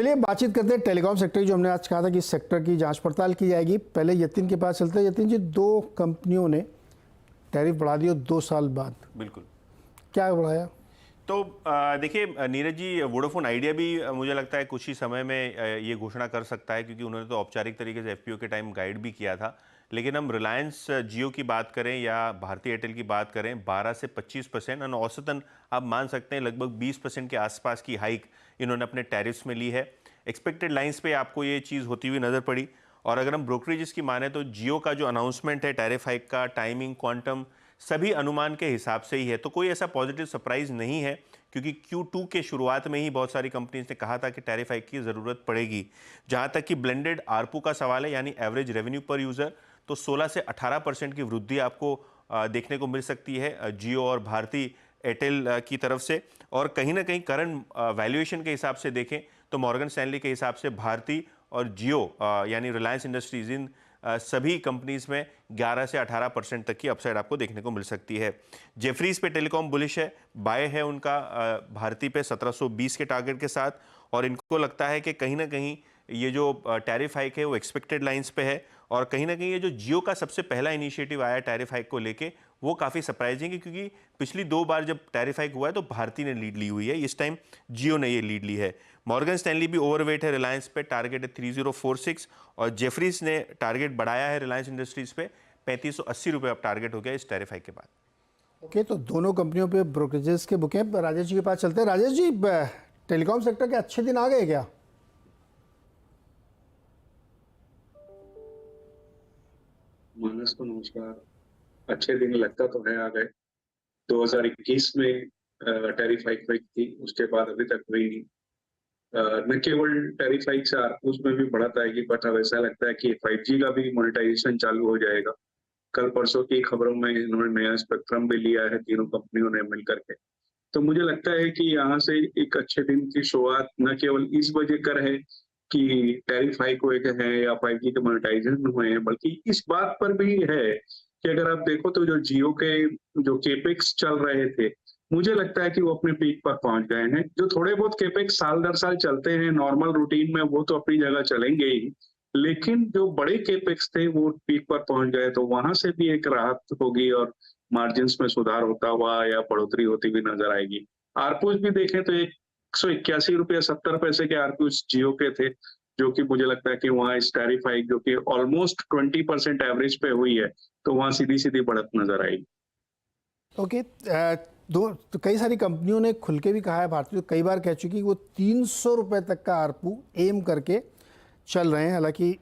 चलिए बातचीत करते हैं टेलीकॉम सेक्टर की। जो हमने आज कहा था कि इस सेक्टर की जांच पड़ताल की जाएगी। पहले यतिन के पास चलते हैं। यतिन जी, दो कंपनियों ने टैरिफ बढ़ा दिया 2 साल बाद। बिल्कुल। क्या बढ़ाया? तो देखिए नीरज जी, वोडाफोन आइडिया भी मुझे लगता है कुछ ही समय में ये घोषणा कर सकता है, क्योंकि उन्होंने तो औपचारिक तरीके से एफपीओ के टाइम गाइड भी किया था। लेकिन हम रिलायंस जियो की बात करें या भारती एयरटेल की बात करें, 12 से 25% और औसतन आप मान सकते हैं लगभग 20% के आसपास की हाइक इन्होंने अपने टैरिफ्स में ली है। एक्सपेक्टेड लाइंस पे आपको ये चीज़ होती हुई नज़र पड़ी। और अगर हम ब्रोकरेजेस की माने तो जियो का जो अनाउंसमेंट है टैरिफ हाइक का, टाइमिंग, क्वांटम, सभी अनुमान के हिसाब से ही है। तो कोई ऐसा पॉजिटिव सरप्राइज नहीं है, क्योंकि Q2 के शुरुआत में ही बहुत सारी कंपनीज ने कहा था कि टैरिफ हाइक की ज़रूरत पड़ेगी। जहां तक कि ब्लेंडेड आरपू का सवाल है, यानी एवरेज रेवेन्यू पर यूज़र, तो 16 से 18% की वृद्धि आपको देखने को मिल सकती है जियो और भारती एयरटेल की तरफ से। और कहीं ना कहीं करंट वैल्यूएशन के हिसाब से देखें तो मॉर्गन स्टैनली के हिसाब से भारती और जियो यानी रिलायंस इंडस्ट्रीज, इन सभी कंपनीज में 11 से 18% तक की अपसाइड आपको देखने को मिल सकती है। जेफरीज पे टेलीकॉम बुलिश है, बाय है उनका भारती पे 1720 के टारगेट के साथ। और इनको लगता है कि कहीं ना कहीं ये जो टैरिफ हाइक है वो एक्सपेक्टेड लाइंस पे है। और कहीं ना कहीं ये जो जियो का सबसे पहला इनिशिएटिव आया टैरिफ हाइक को लेके, वो काफ़ी सरप्राइजिंग है, क्योंकि पिछली 2 बार जब टैरिफ हाइक हुआ है तो भारती ने लीड ली हुई है, इस टाइम जियो ने ये लीड ली है। मॉर्गन स्टैनली भी ओवरवेट है रिलायंस पे, टारगेट है 3046। और जेफरीज ने टारगेट बढ़ाया है रिलायंस इंडस्ट्रीज पे, 3580 रुपये अब टारगेट हो गया इस टैरिफ हाइक के बाद। ओके, तो दोनों कंपनियों पे ब्रोकरेजेस के बुक हैं। राजेश जी के पास चलते हैं। राजेश जी, टेलीकॉम सेक्टर के अच्छे दिन आ गए क्या? मानस को नमस्कार। अच्छे दिन लगता तो है आ गए। 2021 में टैरिफ हाइक हुई थी, उसके बाद अभी तक हुई नहीं। न केवल टैरिफ हाइक से आरपूस में भी बढ़त आएगी, बट अब ऐसा लगता है कि 5G का भी मोनेटाइजेशन चालू हो जाएगा। कल परसों की खबरों में इन्होंने नया स्पेक्ट्रम भी लिया है, तीनों कंपनियों ने मिलकर के। तो मुझे लगता है कि यहाँ से एक अच्छे दिन की शुरुआत न केवल इस वजह कर है कि टैरिफ हाइक हुए हैं या 5G के मोनेटाइजेशन हुए हैं, बल्कि इस बात पर भी है कि अगर आप देखो तो जो जियो के जो केपेक्स चल रहे थे, मुझे लगता है कि वो अपने पीक पर पहुंच गए हैं। जो थोड़े बहुत केपेक्स साल दर साल चलते हैं नॉर्मल रूटीन में, वो तो अपनी जगह चलेंगे ही, लेकिन जो बड़े केपेक्स थे वो पीक पर पहुंच गए, तो वहां से भी एक राहत होगी और मार्जिन्स में सुधार होता हुआ या बढ़ोतरी होती हुई नजर आएगी। आरपूस भी देखें तो 181 रुपये 70 पैसे के आरपूस जियो के थे, जो कि मुझे लगता है कि वहां इस टैरिफ हाइक जो कि ऑलमोस्ट 20% एवरेज पे हुई है, तो वहां सीधी सीधी बढ़त नजर आएगी। ओके, तो कई सारी कंपनियों ने खुल के भी कहा है, भारतीय तो कई बार कह चुकी कि वो 300 रुपये तक का आरपू एम करके चल रहे हैं। हालांकि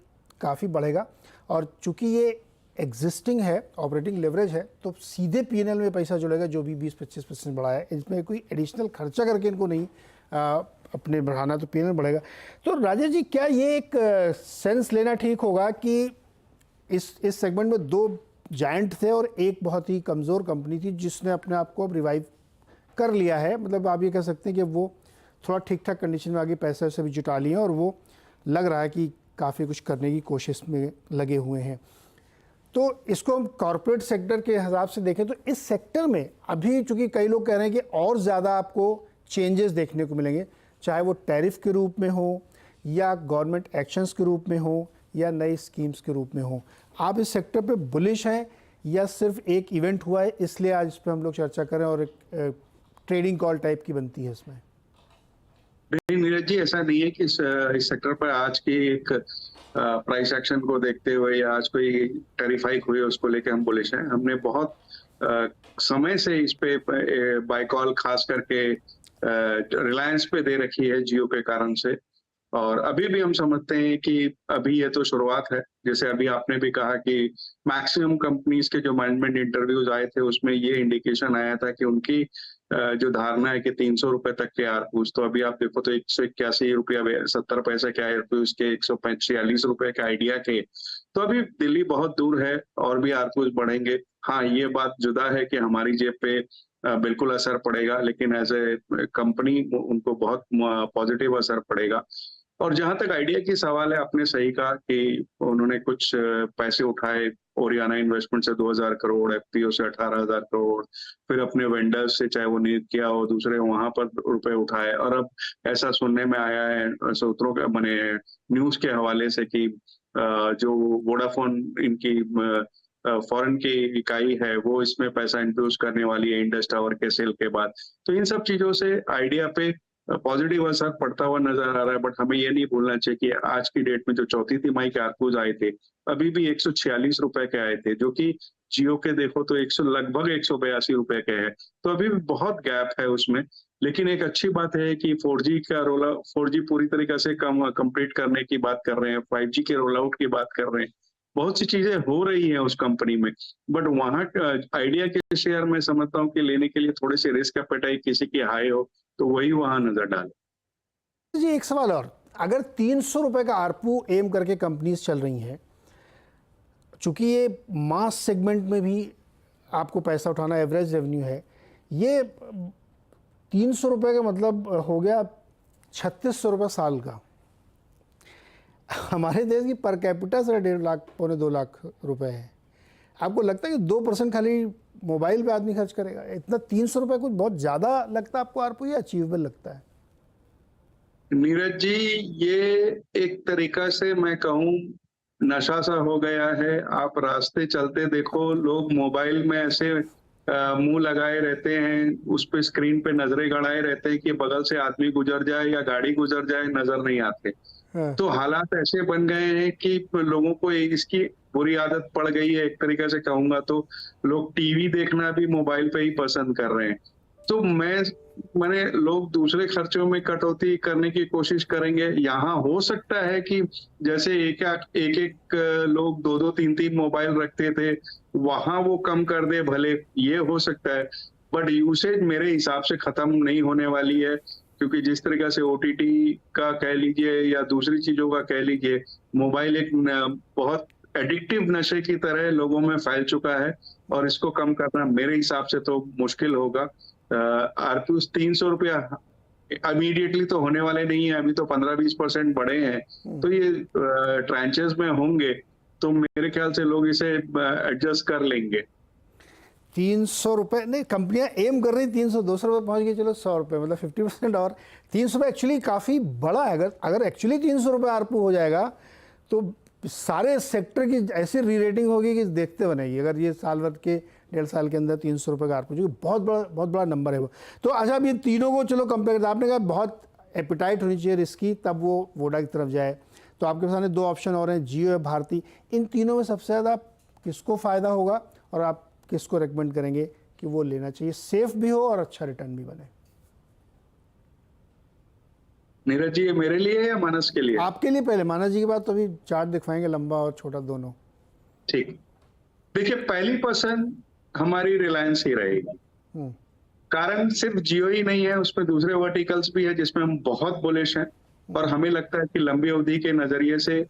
काफ़ी बढ़ेगा, और चूंकि ये एग्जिस्टिंग है, ऑपरेटिंग लेवरेज है, तो सीधे पीएनएल में पैसा जुड़ेगा, जो भी 20-25% बढ़ाया है। इसमें कोई एडिशनल खर्चा करके इनको नहीं अपने बढ़ाना, तो पीएनएल बढ़ेगा। तो राजेश जी, क्या ये एक सेंस लेना ठीक होगा कि इस सेगमेंट में 2 जायंट थे और एक बहुत ही कमज़ोर कंपनी थी जिसने अपने आप को अब रिवाइव कर लिया है? मतलब आप ये कह सकते हैं कि वो थोड़ा ठीक ठाक कंडीशन में आगे पैसे वैसे भी जुटा लिए हैं और वो लग रहा है कि काफ़ी कुछ करने की कोशिश में लगे हुए हैं। तो इसको हम कॉरपोरेट सेक्टर के हिसाब से देखें तो इस सेक्टर में अभी चूंकि कई लोग कह रहे हैं कि और ज़्यादा आपको चेंजेस देखने को मिलेंगे, चाहे वो टैरिफ के रूप में हो या गवर्नमेंट एक्शंस के रूप में हो या नई स्कीम्स के रूप में हो। आप इस सेक्टर पे बुलिश हैं या सिर्फ एक इवेंट हुआ है इसलिए आज इस पर हम लोग चर्चा करें और एक ट्रेडिंग कॉल टाइप की बनती है इसमें? नहीं नीरज जी, ऐसा नहीं है कि इस सेक्टर पर आज की एक प्राइस एक्शन को देखते हुए या आज कोई टैरिफ हाइक हुई है उसको लेके हम बुलिश हैं। हमने बहुत समय से इस पे बाय कॉल खास करके रिलायंस पे दे रखी है जियो के कारण से, और अभी भी हम समझते हैं कि अभी ये तो शुरुआत है। जैसे अभी आपने भी कहा कि मैक्सिमम कंपनीज के जो मैनेजमेंट इंटरव्यूज आए थे उसमें ये इंडिकेशन आया था कि उनकी जो धारणा है कि 300 रुपए तक के आरपूस, तो अभी आप देखो तो 181 रुपया 70 पैसे के आरपूस के 146 रुपए के आइडिया के, तो अभी दिल्ली बहुत दूर है और भी आरपूस बढ़ेंगे। हाँ, ये बात जुदा है कि हमारी जेब पे बिल्कुल असर पड़ेगा, लेकिन एज ए कंपनी उनको बहुत पॉजिटिव असर पड़ेगा। और जहां तक आइडिया की सवाल है, आपने सही कहा कि उन्होंने कुछ पैसे उठाए ओरियाना इन्वेस्टमेंट से 2,000 करोड़, एफपीओ से 18,000 करोड़, फिर अपने वेंडर्स से, चाहे वो किया हो दूसरे, वहां पर रुपए उठाए। और अब ऐसा सुनने में आया है सूत्रों के माने न्यूज के हवाले से कि जो वोडाफोन इनकी फॉरेन की इकाई है वो इसमें पैसा इंफ्यूज करने वाली है इंडस टावर के सेल के बाद। तो इन सब चीजों से आइडिया पे पॉजिटिव असर पड़ता हुआ नजर आ रहा है। बट हमें ये नहीं भूलना चाहिए कि आज की डेट में जो चौथी तिमाही के आरपूज आए थे, अभी भी 146 रुपए के आए थे, जो कि जियो के देखो तो लगभग 182 रुपए के हैं। तो अभी भी बहुत गैप है उसमें। लेकिन एक अच्छी बात है कि 4G का रोल 4G पूरी तरीके से कंप्लीट करने की बात कर रहे हैं, 5G के रोल आउट की बात कर रहे हैं, बहुत सी चीजें हो रही हैं उस कंपनी में। बट वहां आइडिया के शेयर में समझता हूँ कि लेने के लिए थोड़ी सी रिस्क एपेटाइट किसी की हाई हो तो वही वहां नजर डाले। जी एक सवाल और, अगर 300 रुपए का आरपू एम करके कंपनीज चल रही हैं, चूंकि ये मास सेगमेंट में भी आपको पैसा उठाना एवरेज रेवेन्यू है, ये 300 रुपए का मतलब हो गया 3600 रुपये साल का। हमारे देश की पर कैपिटा से 1.5 लाख पौने 2 लाख रुपए है। आपको लगता है कि 2% खाली मोबाइल पे आदमी खर्च करेगा? इतना 300 रुपये कुछ बहुत ज़्यादा लगता है आपको आरपू, या अचीवेबल लगता है? नीरज जी, ये एक तरीका से मैं कहूँ नशा सा हो गया है। आप रास्ते चलते देखो, लोग मोबाइल में ऐसे मुंह लगाए रहते हैं, उस पे स्क्रीन पे नजरें गड़ाए रहते हैं कि बगल से आदमी गुजर जाए या गाड़ी गुजर जाए, नजर नहीं आते। हाँ। तो हालात ऐसे बन गए हैं कि लोगों को इसकी बुरी आदत पड़ गई है। एक तरीके से कहूंगा तो लोग टीवी देखना भी मोबाइल पे ही पसंद कर रहे हैं। तो मैंने लोग दूसरे खर्चों में कटौती करने की कोशिश करेंगे। यहाँ हो सकता है कि जैसे एक लोग 2-2 3-3 मोबाइल रखते थे, वहां वो कम कर दे, भले ये हो सकता है। बट यूसेज मेरे हिसाब से खत्म नहीं होने वाली है, क्योंकि जिस तरीके से ओटीटी का कह लीजिए या दूसरी चीजों का कह लीजिए, मोबाइल एक बहुत एडिक्टिव नशे की तरह लोगों में फैल चुका है, और इसको कम करना मेरे हिसाब से तो मुश्किल होगा। आरपीयू 300 रुपया इमीडिएटली तो होने वाले नहीं है, अभी तो 15-20% बढ़े हैं, तो ये ट्रांचेस में होंगे, तो मेरे ख्याल से लोग इसे एडजस्ट कर लेंगे। 300 रुपये नहीं, कंपनियां एम कर रही 300-200 रुपये पहुंच गई, चलो 100 रुपये, मतलब 50% और 300 रुपये एक्चुअली काफ़ी बड़ा है। अगर एक्चुअली 300 रुपये आरपू हो जाएगा तो सारे सेक्टर की ऐसी री रेटिंग होगी कि देखते बनेगी। अगर ये साल भर के 1.5 साल के अंदर 300 रुपये का आरपू, जो बहुत बड़ा नंबर है वो। तो अच्छा, अब ये तीनों को चलो कंपेयर करते, आपने कहा बहुत एपिटाइट होनी चाहिए रिस्की, तब वो वोडा की तरफ जाए। तो आपके सामने 2 ऑप्शन और हैं, जियो या भारती। इन तीनों में सबसे ज़्यादा किसको फ़ायदा होगा और आप किसको रेकमेंड करेंगे कि वो लेना चाहिए, सेफ भी हो और अच्छा रिटर्न भी बने? नीरज जी, ये मेरे लिए है या मानस के लिए? आपके लिए पहले, मानस जी के बाद तो अभी चार्ट दिखवाएंगे, लंबा और छोटा दोनों। ठीक, देखिए, पहली पसंद हमारी रिलायंस ही रहेगी। कारण सिर्फ जियो ही नहीं है, उसमें दूसरे वर्टिकल्स भी है जिसमें हम बहुत बुलिश हैं, और हमें लगता है कि लंबी अवधि के नजरिए से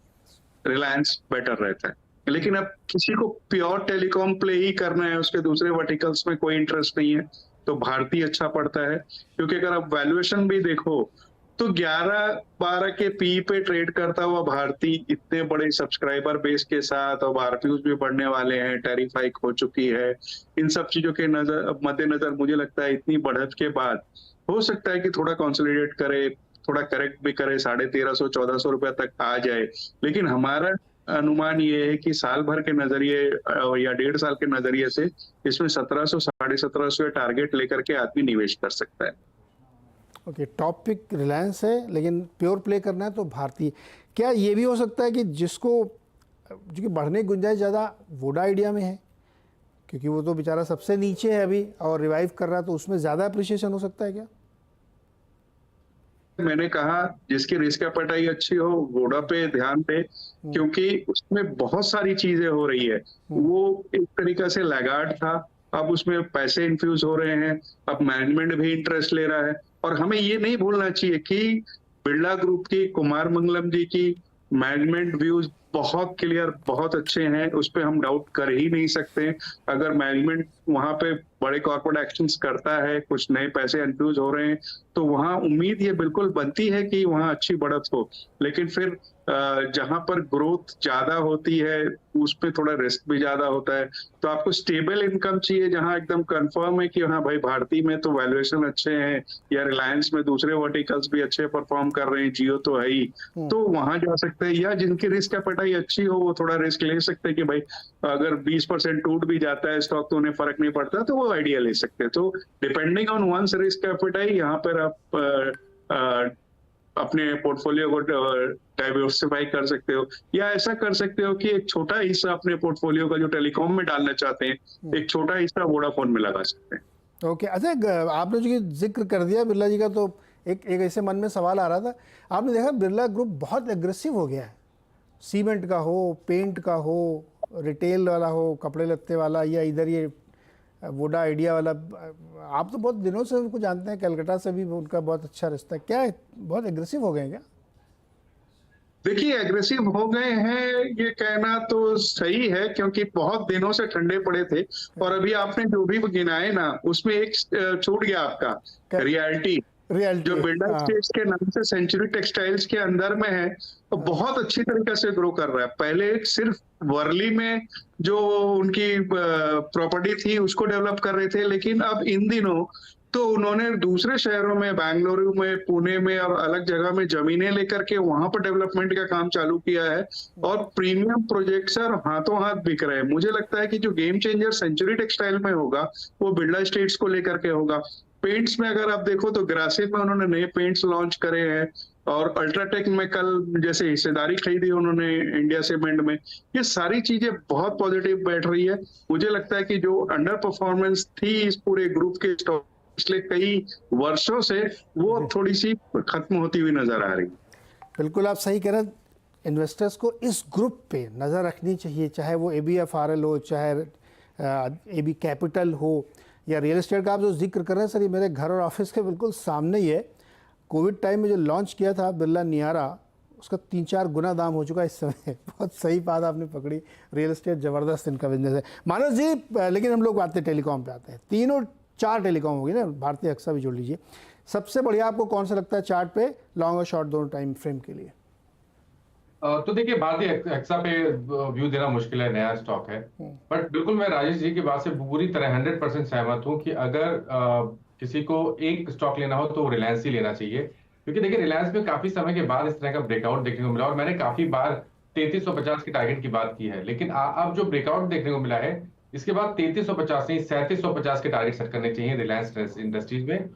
रिलायंस बेटर रहता है। लेकिन अब किसी को प्योर टेलीकॉम प्ले ही करना है, उसके दूसरे वर्टिकल्स में कोई इंटरेस्ट नहीं है, तो भारती अच्छा पड़ता है। क्योंकि अगर आप वैल्यूएशन भी देखो तो 11-12 के पी पे ट्रेड करता हुआ भारती, इतने बड़े सब्सक्राइबर बेस के साथ, और आरपीयूज भी बढ़ने वाले हैं, टैरिफ हाइक हो चुकी है, इन सब चीजों के मद्देनजर मुझे लगता है इतनी बढ़त के बाद हो सकता है कि थोड़ा कंसोलिडेट करे, थोड़ा करेक्ट भी करे, 1350-1400 रुपए तक आ जाए। लेकिन हमारा अनुमान ये है कि साल भर के नजरिए या 1.5 साल के नजरिए से इसमें 1700-1750 टारगेट लेकर के आदमी निवेश कर सकता है। ओके, टॉप पिक रिलायंस है, लेकिन प्योर प्ले करना है तो भारती। क्या ये भी हो सकता है कि जिसको जो कि बढ़ने की गुंजाइश ज़्यादा वोडा आइडिया में है, क्योंकि वो तो बेचारा सबसे नीचे है अभी और रिवाइव कर रहा है, तो उसमें ज़्यादा अप्रिशिएशन हो सकता है क्या? मैंने कहा जिसकी रिस्क एपेटाइट अच्छी हो वोडा पे ध्यान दे, क्योंकि उसमें बहुत सारी चीजें हो रही है। वो एक तरीका से लैगार्ड था, अब उसमें पैसे इन्फ्यूज हो रहे हैं, अब मैनेजमेंट भी इंटरेस्ट ले रहा है। और हमें ये नहीं भूलना चाहिए कि बिरला ग्रुप की, कुमार मंगलम जी की मैनेजमेंट व्यूज बहुत क्लियर, बहुत अच्छे हैं, उस पर हम डाउट कर ही नहीं सकते। अगर मैनेजमेंट वहां पे बड़े कॉर्पोरेट एक्शंस करता है, कुछ नए पैसे इन्फ्यूज हो रहे हैं, तो वहां उम्मीद ये बिल्कुल बनती है कि वहां अच्छी बढ़त हो। लेकिन फिर जहां पर ग्रोथ ज्यादा होती है उस पे थोड़ा रिस्क भी ज्यादा होता है। तो आपको स्टेबल इनकम चाहिए जहां एकदम कंफर्म है कि हाँ भाई भारती में तो वैल्यूएशन अच्छे हैं, या रिलायंस में दूसरे वर्टिकल्स भी अच्छे परफॉर्म कर रहे हैं, जियो तो है ही, तो वहां जा सकते हैं। या जिनकी रिस्क एपेटाइट अच्छी हो वो थोड़ा रिस्क ले सकते हैं कि भाई अगर 20% टूट भी जाता है स्टॉक तो उन्हें फर्क नहीं पड़ता, तो वो आइडिया ले सकते हैं। तो depending on one's risk appetite यहाँ पर आप अपने पोर्टफोलियो को डाइवर्सिफाई कर सकते हो, या ऐसा कर सकते हो कि एक छोटा हिस्सा अपने पोर्टफोलियो का जो टेलीकॉम में डालना चाहते हैं, एक छोटा हिस्सा वोडाफोन में लगा सकते हैं। ओके, अच्छा आपने जो जिक्र कर दिया बिरला जी का, तो एक ऐसे मन में सवाल आ रहा था। आपने देखा बिरला ग्रुप बहुत एग्रेसिव हो गया है, सीमेंट का हो, पेंट का हो, रिटेल वाला हो, कपड़े लत्ते वाला, या इधर ये वोडा आइडिया वाला। आप तो बहुत दिनों से उनको जानते हैं, कलकत्ता से भी उनका बहुत अच्छा रिश्ता है। क्या है, बहुत एग्रेसिव हो गए हैं क्या? देखिए एग्रेसिव हो गए हैं ये कहना तो सही है, क्योंकि बहुत दिनों से ठंडे पड़े थे, और अभी आपने जो भी गिनाए ना उसमें एक छूट गया आपका, रियलिटी जो बिल्डर स्टेट्स के नाम से सेंचुरी टेक्सटाइल्स के अंदर में है, तो बहुत अच्छी तरीके से ग्रो कर रहा है। पहले सिर्फ वर्ली में जो उनकी प्रॉपर्टी थी उसको डेवलप कर रहे थे, लेकिन अब इन दिनों तो उन्होंने दूसरे शहरों में, बेंगलुरु में, पुणे में और अलग जगह में जमीनें लेकर के वहां पर डेवलपमेंट का काम चालू किया है, और प्रीमियम प्रोजेक्ट्स हाथों हाथ बिक रहे हैं। मुझे लगता है कि जो गेम चेंजर सेंचुरी टेक्सटाइल में होगा वो बिरला स्टेट्स को लेकर के होगा। पेंट्स में अगर आप देखो तो ग्रासिम में उन्होंने नए पेंट्स लॉन्च करे हैं, और अल्ट्राटेक में कल जैसे हिस्सेदारी खरीदी उन्होंने इंडिया सीमेंट में। ये सारी चीजें बहुत पॉजिटिव बैठ रही है। मुझे लगता है कि जो अंडर परफॉर्मेंस थी इस पूरे ग्रुप के स्टॉक पिछले कई वर्षों से, वो थोड़ी सी खत्म होती हुई नजर आ रही है। बिल्कुल आप सही कह रहे हैं। इन्वेस्टर्स को इस ग्रुप पे नज़र रखनी चाहिए, चाहे वो ABFRL हो, चाहे AB कैपिटल हो, या रियल एस्टेट का आप जो जिक्र कर रहे हैं सर, ये मेरे घर और ऑफिस के बिल्कुल सामने ही है। कोविड टाइम में जो लॉन्च किया था बिरला नियारा, उसका 3-4 गुना दाम हो चुका है इस समय। बहुत सही बात आपने पकड़ी, रियल एस्टेट ज़बरदस्त इनका बिजनेस है। मानस जी, लेकिन हम लोग आते टेलीकॉम पे आते हैं। 3 और 4 टेलीकॉम होगी ना, भारतीय एक्सा भी जोड़ लीजिए। सबसे बढ़िया आपको कौन सा लगता है चार्ट पे, लॉन्ग और शॉर्ट दोनों टाइम फ्रेम के लिए? तो देखिए भारतीय एक्सा पे व्यू देना मुश्किल है, नया स्टॉक है, बट बिल्कुल मैं राजेश जी की बात से पूरी तरह 100% सहमत हूं कि अगर किसी को एक स्टॉक लेना हो तो रिलायंस ही लेना चाहिए। क्योंकि देखिए रिलायंस में काफी समय के बाद इस तरह का ब्रेकआउट देखने को मिला, और मैंने काफी बार 3350 के टारगेट की बात की है, लेकिन अब जो ब्रेकआउट देखने को मिला है इसके बाद 3350 नहीं 3750 के टारगेट सेट करने चाहिए रिलायंस इंडस्ट्रीज में।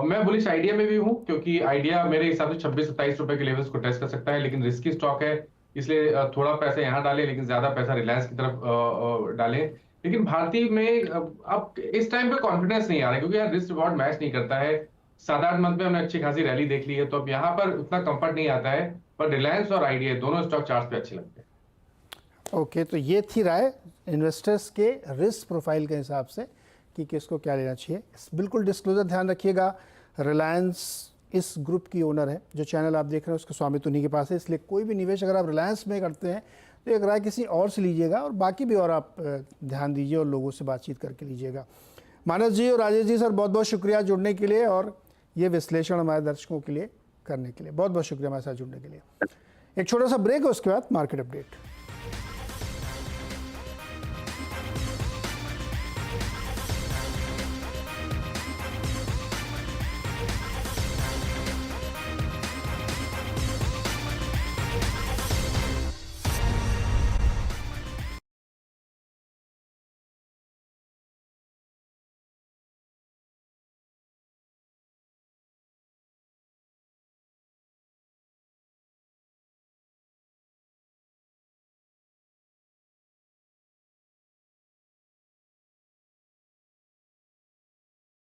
मैं बुलिश आइडिया में भी हूं, क्योंकि आइडिया मेरे हिसाब से 26-27 रुपए के लेवल्स को टेस्ट कर सकता है, लेकिन रिस्की स्टॉक है, इसलिए थोड़ा पैसा यहां डालें लेकिन ज्यादा पैसा रिलायंस की तरफ डालें। लेकिन भारतीय में अब इस टाइम पे कॉन्फिडेंस नहीं आ रहा है, क्योंकि यार रिस्क रिवॉर्ड मैच नहीं करता है। 7-8 मंथ में हमने अच्छी खासी रैली देख ली है, तो अब यहाँ पर उतना कंफर्ट नहीं आता है, पर रिलायंस और आइडिया दोनों स्टॉक चार्ट पे अच्छे लगते हैं। ओके, तो ये थी राय इन्वेस्टर्स के रिस्क प्रोफाइल के हिसाब से कि किसको क्या लेना चाहिए। बिल्कुल डिस्क्लोजर ध्यान रखिएगा, रिलायंस इस ग्रुप की ओनर है। जो चैनल आप देख रहे हैं उसका स्वामित्व उन्हीं के पास है, इसलिए कोई भी निवेश अगर आप रिलायंस में करते हैं तो एक राय किसी और से लीजिएगा, और बाकी भी और आप ध्यान दीजिए और लोगों से बातचीत करके लीजिएगा। मानस जी और राजेश जी, सर बहुत बहुत शुक्रिया जुड़ने के लिए, और ये विश्लेषण हमारे दर्शकों के लिए करने के लिए बहुत बहुत शुक्रिया हमारे साथ जुड़ने के लिए। एक छोटा सा ब्रेक है, उसके बाद मार्केट अपडेट।